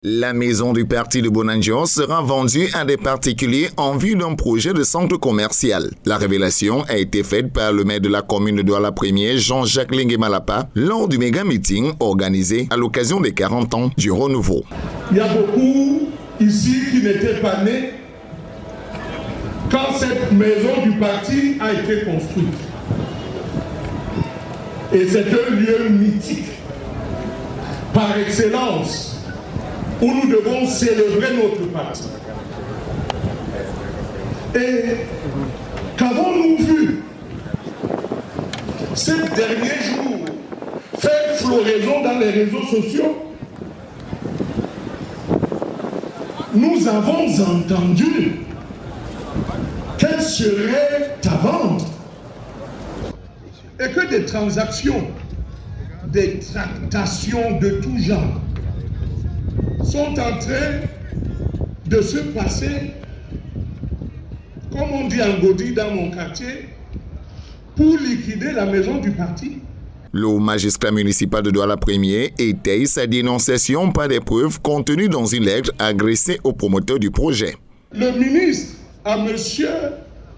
La maison du parti de Bonanjo sera vendue à des particuliers en vue d'un projet de centre commercial. La révélation a été faite par le maire de la commune de Douala-Premier, Jean-Jacques Lingué-Malapa, lors du méga-meeting organisé à l'occasion des 40 ans du renouveau. Il y a beaucoup ici qui n'étaient pas nés quand cette maison du parti a été construite. Et c'est un lieu mythique, par excellence, où nous devons célébrer notre parti. Et qu'avons-nous vu ces derniers jours faire floraison dans les réseaux sociaux? Nous avons entendu qu'elle serait à vendre et que des transactions, des tractations de tout genre sont en train de se passer, comme on dit en Gaudi dans mon quartier, pour liquider la maison du parti. Le magistrat municipal de Douala-Premier étaye sa dénonciation par des preuves contenues dans une lettre adressée au promoteur du projet. Le ministre à monsieur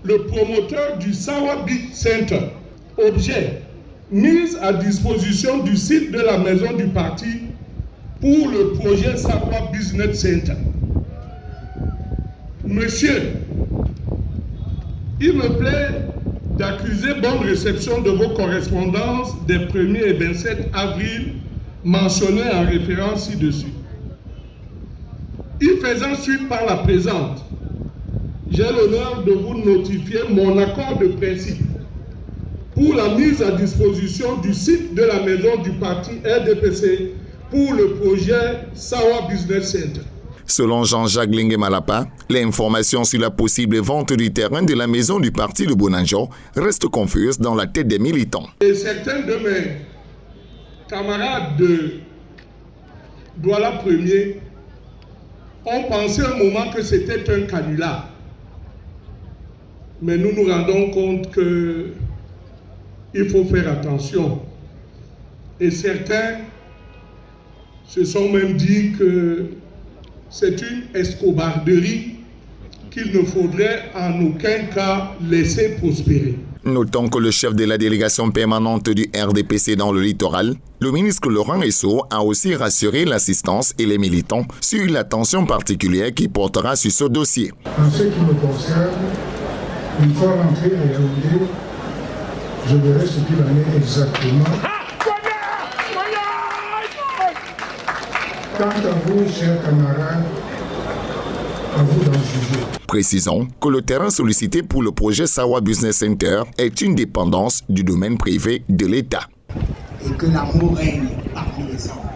le promoteur du Sawa Big Center, objet, mise à disposition du site de la maison du parti pour le projet Sawa Business Center. Monsieur, il me plaît d'accuser bonne réception de vos correspondances des 1er et 27 avril mentionnées en référence ci-dessus. Y faisant suite par la présente, j'ai l'honneur de vous notifier mon accord de principe pour la mise à disposition du site de la maison du parti RDPC pour le projet Sawa Business Center. Selon Jean-Jacques Lingué-Malapa, l'information sur la possible vente du terrain de la maison du parti de Bonanjo reste confuse dans la tête des militants. Et certains de mes camarades de Douala-Premier ont pensé un moment que c'était un canular. Mais nous nous rendons compte qu'il faut faire attention. Et certains se sont même dit que c'est une escobarderie qu'il ne faudrait en aucun cas laisser prospérer. Notons que le chef de la délégation permanente du RDPC dans le littoral, le ministre Laurent Esso, a aussi rassuré l'assistance et les militants sur l'attention particulière qui portera sur ce dossier. En ce qui me concerne, une fois rentré à Yaoundé, je verrai ce qu'il en est exactement. Quant à vous, chers camarades, à vous d'en juger. Précisons que le terrain sollicité pour le projet Sawa Business Center est une dépendance du domaine privé de l'État. Et que l'amour règne parmi les hommes.